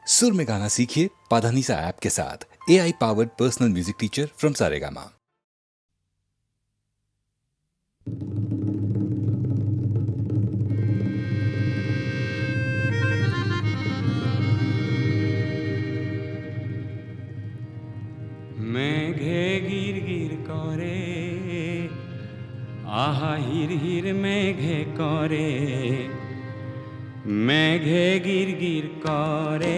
सुर में गाना सीखिए पाधानीसा ऐप के साथ। AI powered personal music teacher from Saregama. মেঘে গির গির করে আহা হির হির মেঘে করে, মেঘে গির গির করে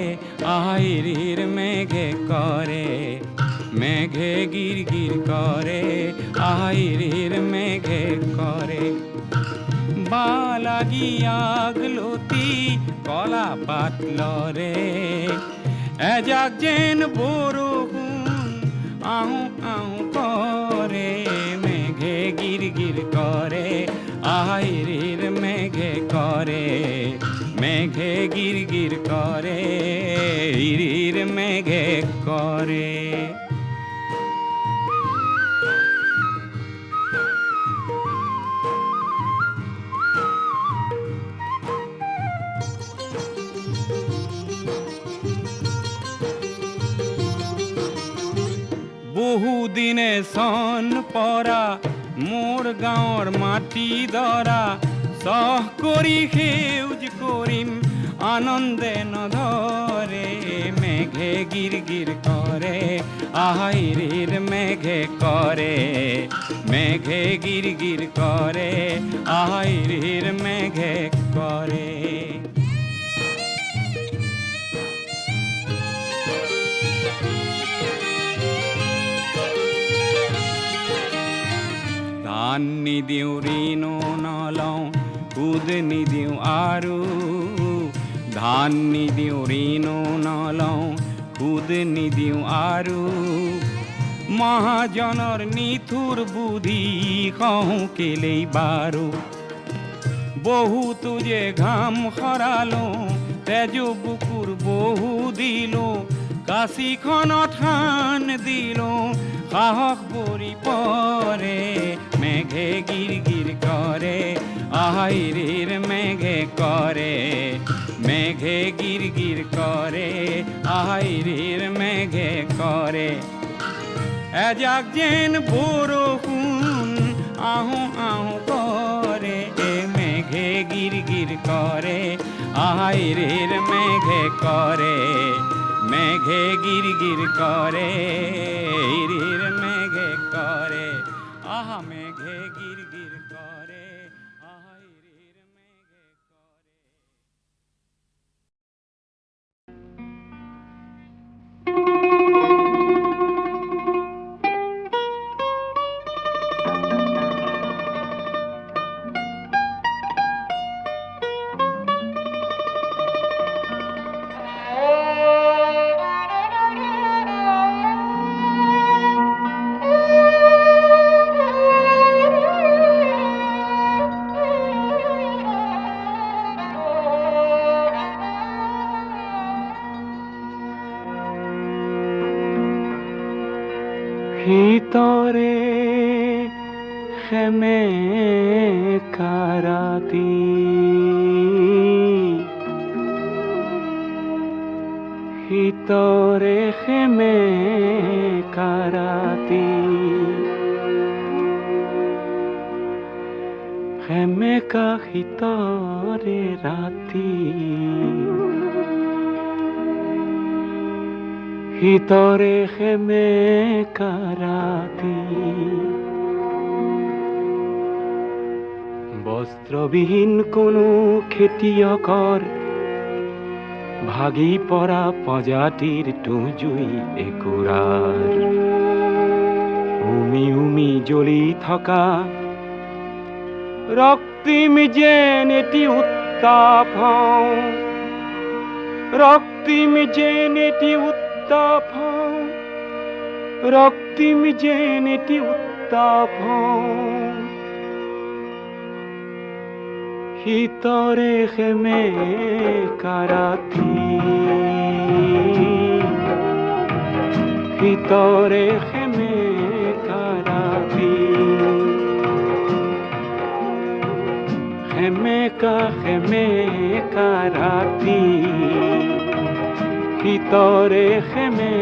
আহা হির হির মেঘে করে, মেঘে গির গির করে আহা হির হির মেঘে করে। বালাগি আগলতি কলা পাতল রে এজাক যেন বরষুণ আহু আহু করে, মেঘে গির গির করে আহির মেঘে করে, মেঘে গির গির করে হির মেঘে করে। বহুদিনে সন পরা মোর গাঁৱৰ মাটি দৰা, সহ কৰি সেউজ কৰিম আনন্দে নধৰে, মেঘে গিৰ গিৰ কৰে আহিৰ মেঘে কৰে, মেঘে গিৰ গিৰ কৰে আহিৰ মেঘে কৰে। ধান নিদিওঁ ঋণো নলওঁ সুদ নিদিওঁ আৰু, ধান নিদিওঁ ঋণো নলওঁ সুদ নিদিওঁ আৰু, মহাজনৰ নিঠুৰ বুদ্ধি কওঁ কেলেই বাৰু। বহুতো যে ঘাম সৰালোঁ তেজ বুকুৰ বহু দিলোঁ, কাশীখনত থান দিলোঁ সাহস পৰি পৰে, মেঘে গিৰ গিৰ কৰে আহিৰ মেঘে কৰে, মেঘে গিৰ গিৰ কৰে আহিৰ মেঘে কৰে। এজাক যেন বৰষুণ আহো আহো কৰে, মেঘে গিৰ গিৰ কৰে আহিৰ মেঘে কৰে, মেঘে গির গির করে হির মেঘে করে, আহা মেঘে গির গির করে আহা হির মেঘে করে। ভিতরে খেমে কারাতি, ভিতরে খেমে কারাতি, খেমে কা ভিতরে রাতি, ভিতরে খেমে কারাতি। বস্ত্রবিহীন কোনো খেতিয়কৰ ভাগি পৰা প্ৰজাতিৰ টুজুই একুৰাৰ, উমি উমি জ্বলি থকা ৰক্তিম যেন এটি উত্তাপ, ৰক্তিম যেন এটি উত্তাপ, রক্তিম যেন এটি উত্তাপ, ভিতরে খেমে কারাতি, ভিতরে খেমে কারাতি, খেমে কারাতি, ভিতরে খেমে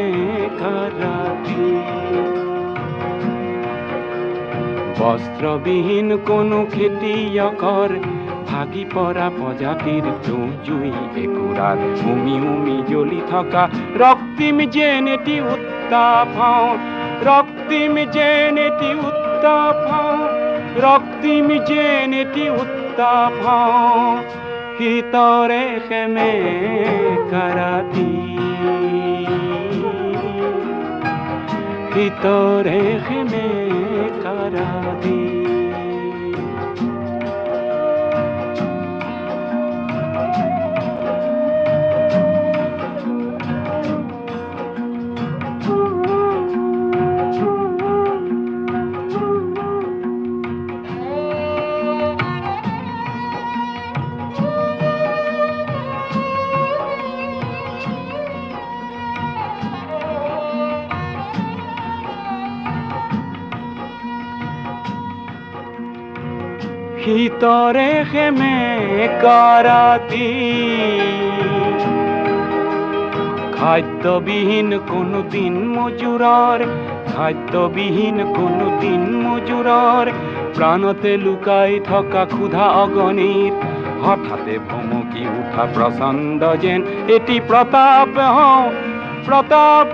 কারাতি বস্ত্রবিহীন কোনো খেতিয়কর ভাগি পরা প্রজাতির জুই একুরার উমি উমি জ্বলি থকা রক্তিম জেনেটি উত্তাপ রক্তিম জেনেটি উত্তাপ রক্তিম জেনেটি উত্তাপ ভিতরে খেমে কারাতি ভিতরে খেমে কারাতি ভিতরে খেমে কারাতি খাদ্যবিহীন কোনো দিন মজুরার খাদ্যবিহীন কোনো দিন মজুরার প্রাণতে লুকাই থকা ক্ষুধা অগণিত হঠাতে ভমকি উঠা প্রচণ্ড যেন এটি প্রতাপ প্রতাপ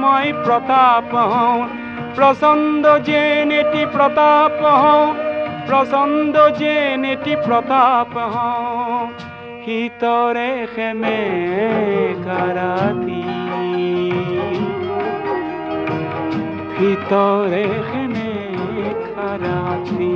মই প্রতাপ প্রচণ্ড যেন এটি প্রতাপ প্রচণ্ড যেন এটি প্রতাপ ভিতরে খেমে কারাতি ভিতরে খেমে কারাতি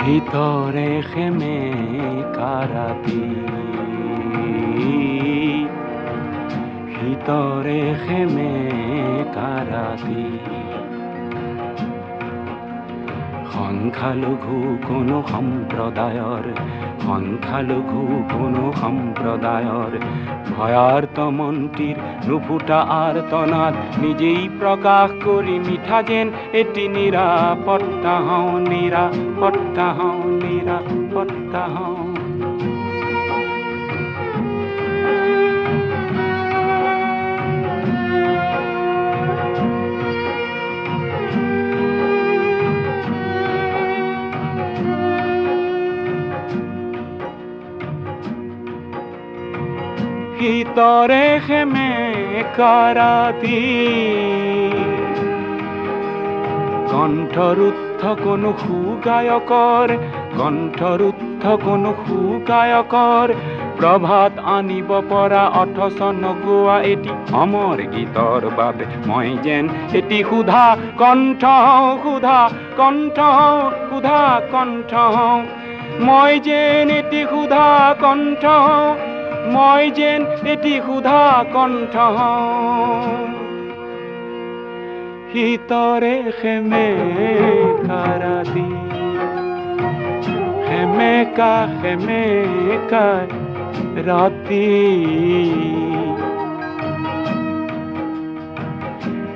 ভিতরে খেমে কারাতি ভিতরে খেমে কারাতি সংখ্যালঘু কোনো সম্প্ৰদায়ৰ সংখ্যালঘু কোনো সম্প্ৰদায়ৰ ভয়ার্ত মন্ত্রীর নুফুটা আর্তনাদ নিজেই প্রকাশ করি মিঠা যেন এটি নিরাপত্তা নিরাপত্তা নিরাপত্তা ভিতরে খেমে কারাতি কণ্ঠরুদ্ধ কোনো সুগায়কৰ কণ্ঠৰুদ্ধ কোনো সুগায়কৰ প্ৰভাত আনিব পৰা অথচ নগোৱা এটি অমৰ গীতৰ বাবে মই যেন এটি ক্ষুধা কণ্ঠ ক্ষুধা কণ্ঠ ক্ষুধা কণ্ঠ মই যেন এটি ক্ষুধা কণ্ঠ মই যেন এটি ক্ষুধা কণ্ঠ ভিতরে খেমে কারাতি খেমে কারাতি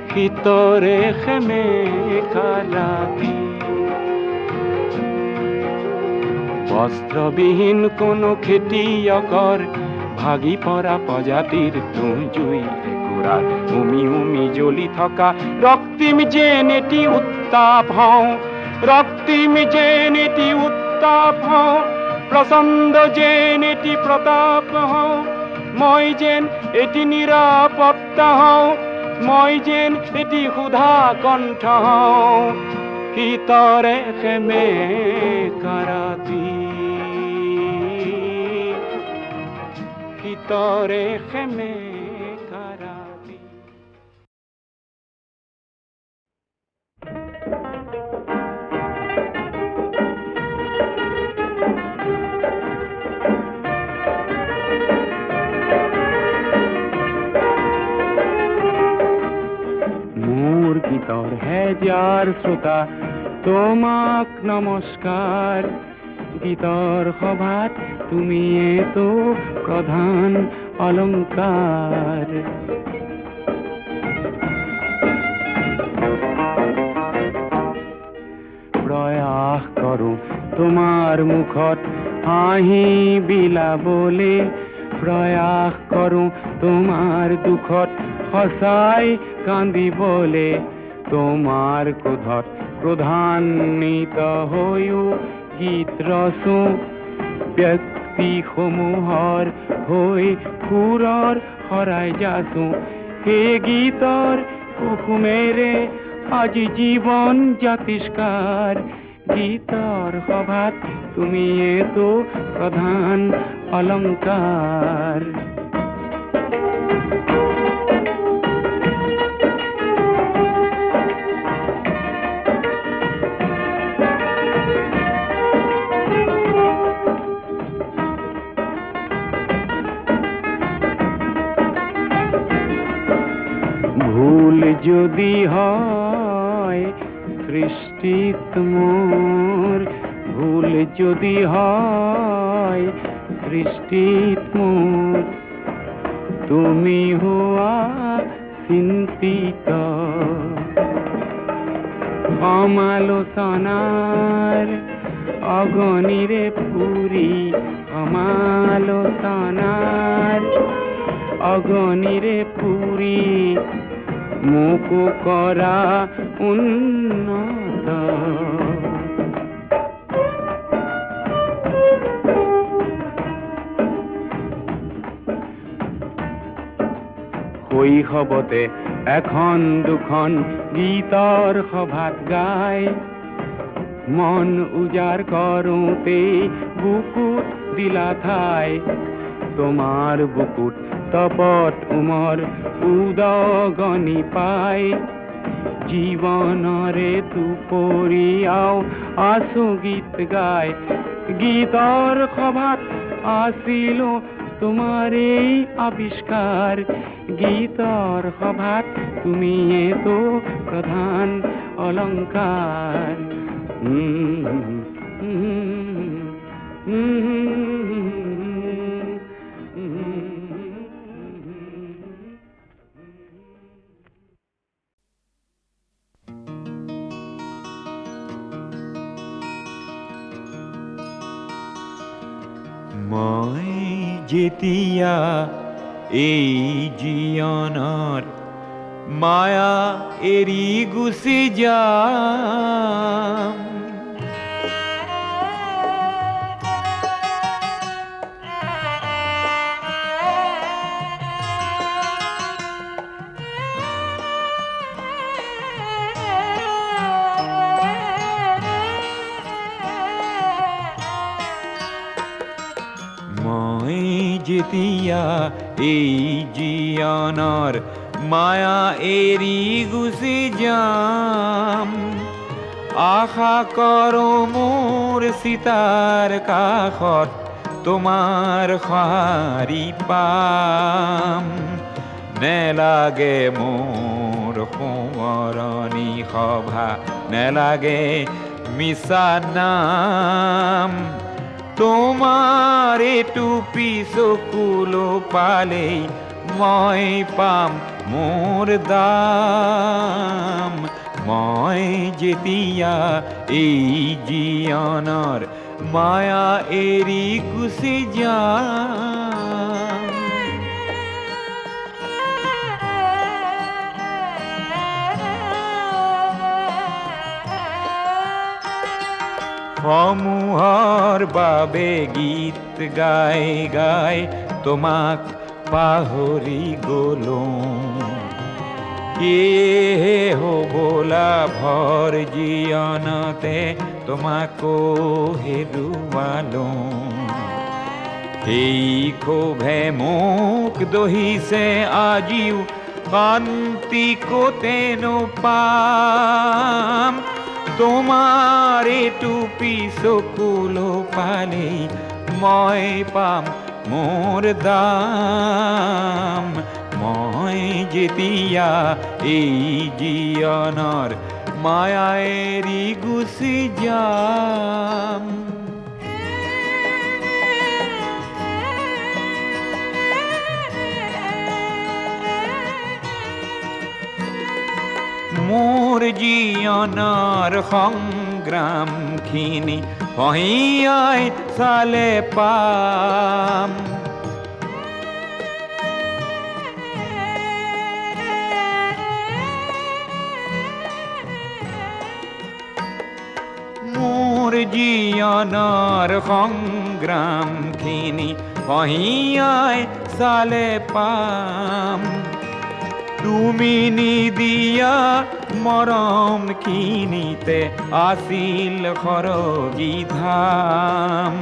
ভিতরে খেমে কারাতি বস্ত্রবিহীন কোনো খেতিয়কৰ ভাগি পৰা প্ৰজাতিৰ জুই একুৰাত উমি উমি জ্বলি থকা ৰক্তিম যেন এটি উত্তাপ ৰক্তিম যেন এটি উত্তাপ প্ৰচণ্ড যেন এটি প্ৰতাপ মই যেন এটি নিৰাপত্তা মই যেন এটি ক্ষুধা কণ্ঠ ভিতৰে খেমে কাৰাতি ভিতৰে খেমে কাৰাতি হেজাৰ শ্ৰোতা তোমাক নমস্কাৰ। গীতৰ সভাত তুমিয়েতো প্ৰধান অলংকাৰ। প্ৰয়াস কৰোঁ তোমাৰ মুখত হাঁহি বিলাবলে, প্ৰয়াস কৰোঁ তোমাৰ দুখত সঁচাই কান্দিবলে। তোমাৰ ক্ৰোধত ক্ৰোধান্বিত হৈও গীত ৰচো, ব্যক্তিসমূহৰ হৈ সুৰৰ শৰাই যাচো। সেই গীতৰ কুসুমেৰে আজি জীৱন জাতিষ্কাৰ। গীতৰ সভাত তুমিয়েতো প্ৰধান অলংকাৰ। ভুল যদি হয় সৃষ্টিত মোৰ, ভুল যদি হয় সৃষ্টিত মোৰ, তুমি হোৱা চিন্তিত। সমালোচনাৰ অগণিৰে পুৰি, সমালোচনাৰ অগণিৰে পুৰি, মোকো কৰা উন্নত। শৈশৱতে এখন দুখন গীতৰ সভাত গাই, মন উজাৰ কৰোঁতে বুকুত দিলা ঠাই। তোমাৰ বুকুত তপত উমৰ উদগনি পাই, জীৱনৰে দুপৰীয়াও আছো গীত গাই। গীতৰ সভাত আছিলো তোমাৰেই আৱিষ্কাৰ। গীতৰ সভাত তুমিয়েতো প্ৰধান অলংকাৰ। মই যেতিয়া এই জীৱনৰ মায়া এৰি গুচি যাম, মই যেতিয়া এই জীৱনৰ মায়া এৰি গুচি যাম, আশা কৰোঁ মোৰ চিতাৰ কাষত তোমাৰ সঁহাৰি পাম। নেলাগে মোৰ সোঁৱৰণি সভা, নেলাগে মিছা নাম। তোমাৰ এইটো চকুলো পালেই মই পাম মোৰ দাম। মই যেতিয়া এই জীৱনৰ মায়া এৰি গুচি যাম। সমূহৰ বাবে গীত গাই গাই তোমাক পাহৰি গলো, সেয়েহে হ'বলা ভৰ জীৱনতে তোমাকো হেৰুৱালো। সেই ক্ষোভে মোক দহিছে আজিও, শান্তি ক'তেনো পাম। তোমাৰ এইটো চকুলো পালেই মই পাম মোৰ দাম। মই যেতিয়া এই জীৱনৰ মায়া এৰি গুচি যাম মোৰ জীৱনৰ সংগ্ৰামখিনি ভহিয়াই চালে পাম মোৰ জীৱনৰ সংগ্ৰামখিনি ভহিয়াই চালে পাম তুমি নিদিয়া মৰমখিনিতে আছিল সৰগী ধাম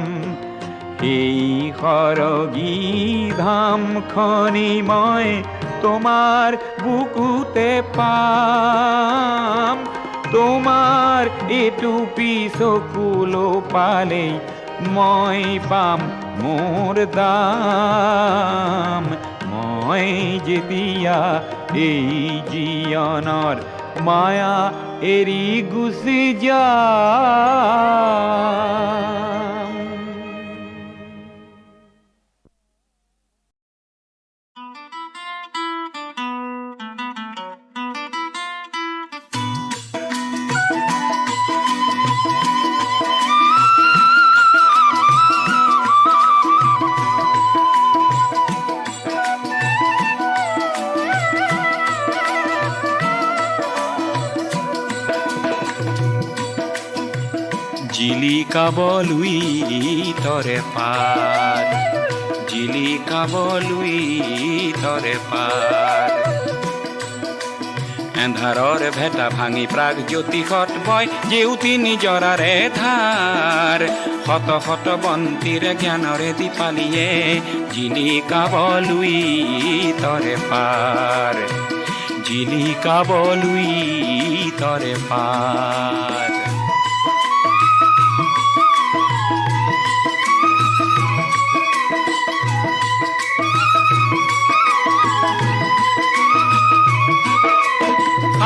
সেই সৰগী ধামখনি মই তোমাৰ বুকুতে পাম তোমাৰ এটুপি চকুলো পালেই মই পাম মোৰ দাম মই যেতিয়া এই জীৱনৰ মায়া এৰি গুচি যাম জিলিকাবলৈ তৰে পাৰ জিলিকাবলৈ তৰে পাৰ এন্ধাৰৰ ভেটা ভাঙি প্ৰাগ জ্যোতিষত বয় জেউতি নিজৰাৰে ধাৰ শত শত বন্তিৰে জ্ঞানৰে দীপালিয়ে জিলিকাবলৈ তৰে পাৰ জিলিকাবলৈ তৰে পাৰ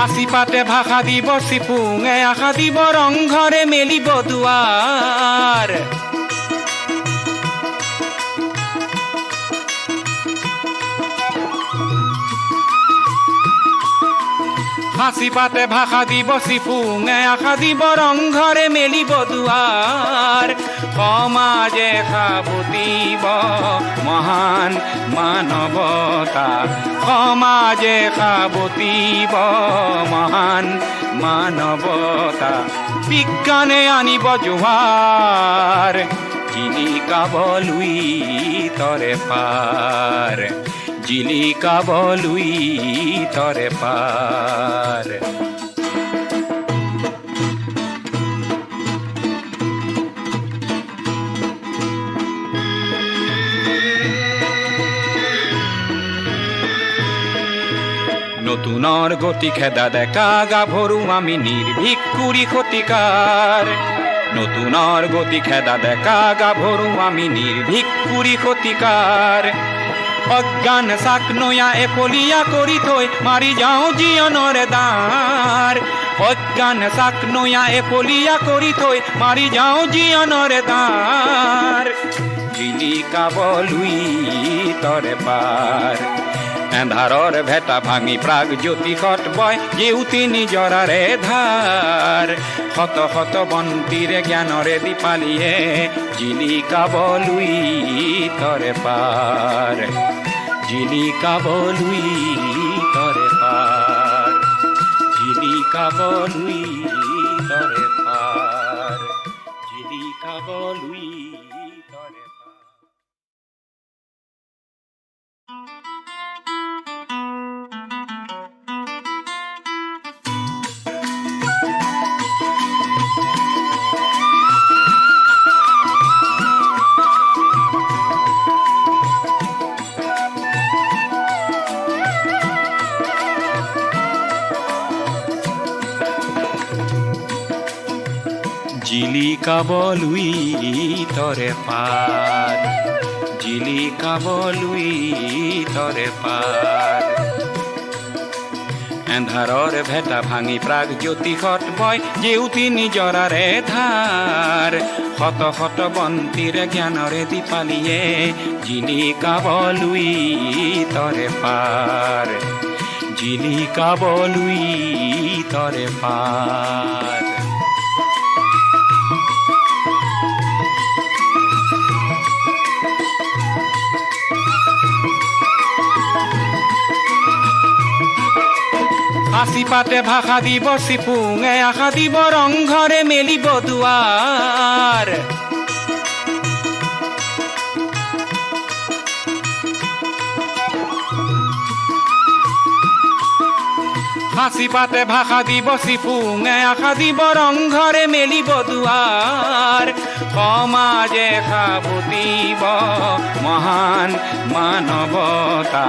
আশি পাতে ভাষা দিব চিপুঙে আশা দিব ৰংঘৰে মেলিব দুৱাৰ হাসি পাতে ভাষা দিব চিপুঙে আশা দিব ৰংঘৰে মেলিব দুৱাৰ সমাজে সাবুতিব মহান মানৱতা সমাজে সাবুতিব মহান মানৱতা বিজ্ঞানে আনিব জোহাৰ জিলিকাবলৈ তৰে পাৰ জিলিকাবলৈ তৰে পাৰ নতুনৰ গতি খেদা ডেকা গাভৰু আমি নিৰ্ভীক কুৰি শতিকাৰ নতুনৰ গতি খেদা ডেকা গাভৰু আমি নিৰ্ভীক কুৰি শতিকাৰ অজ্ঞান চাক নয়া এফলীয়া কৰি থৈ মাৰি যাওঁ জীৱনৰে দ্বাৰ অজ্ঞান চাক নয়া এফলীয়া কৰি থৈ মাৰি যাওঁ জীৱনৰে দ্বাৰ জিলিকাবলৈ তৰে পাৰ এন্ধাৰৰ ভেটা ভাঙি প্ৰাগ জ্যোতিষত বয় জেউতি নিজৰাৰে ধাৰ শত শত বন্তিৰে জ্ঞানৰে দীপালিয়ে জিলিকাবলৈ তৰে পাৰ জিলিকাবলৈ তৰে পাৰ জিলিকাবলৈ তৰে পাৰ জিলিকাবলৈ তৰে পাৰ জিলিকাবলৈ তৰে পাৰ জিলিকাবলৈ তৰে পাৰ এন্ধাৰৰ ভেটা ভাঙি প্ৰাগ জ্যোতিষত বয় জেউতি নিজৰাৰে ধাৰ শত শত বন্তিৰে জ্ঞানৰে দীপালিয়ে জিলিকাবলুই তৰে পাৰ জিলিকাবলুই তৰে পাৰ হাসি পাতে ভাষা দিব চিপুঙে আশা দিব ৰংঘৰে মেলিব দুৱাৰ হাসি পাতে ভাষা দিব চিপুঙে আশা দিব ৰংঘৰে মেলিব দুৱাৰ সমাজে সাবুতিব মহান মানৱতা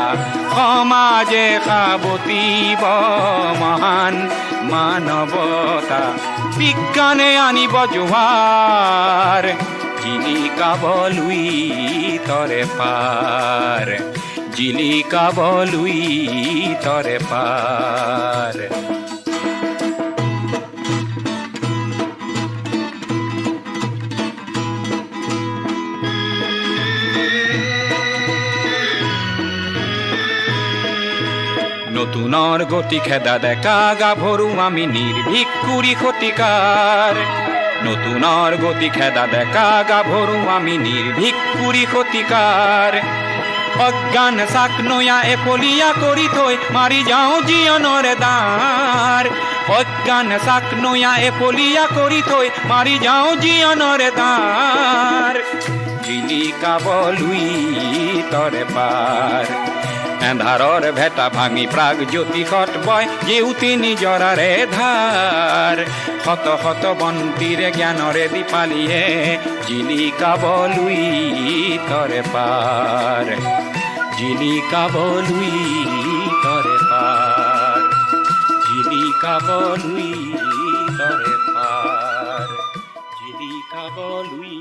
সমাজে সাবুতিব মহান মানৱতা বিজ্ঞানে আনিব জোহাৰ জিলিকাবলুই তৰে পাৰ জিলিকাবলুই তৰে পাৰ নতুনৰ গতি খেদা ডেকা গাভৰু আমি নিৰ্ভীক কুৰি শতিকাৰ নতুনৰ গতি খেদা ডেকা গাভৰু আমি নিৰ্ভীক কুৰি শতিকাৰ অজ্ঞান চাক নয়া এফলীয়া কৰি থৈ মাৰি যাওঁ জীৱনৰে দ্বাৰ অজ্ঞান চাক নয়া এফলীয়া কৰি থৈ মাৰি যাওঁ জীৱনৰে দ্বাৰ জিলিকাবলুই তৰে পাৰ এন্ধাৰৰ ভেটা ভাঙি প্ৰাগ জ্যোতিষত বয় জেউতি নিজৰাৰে ধাৰ শত শত বন্তিৰে জ্ঞানৰে দীপালিয়ে জিলিকাবলুই তৰে পাৰ জিলিকাবলুই তৰে পাৰ জিলিকাবলুই তৰে পাৰ জিলিকাবলুই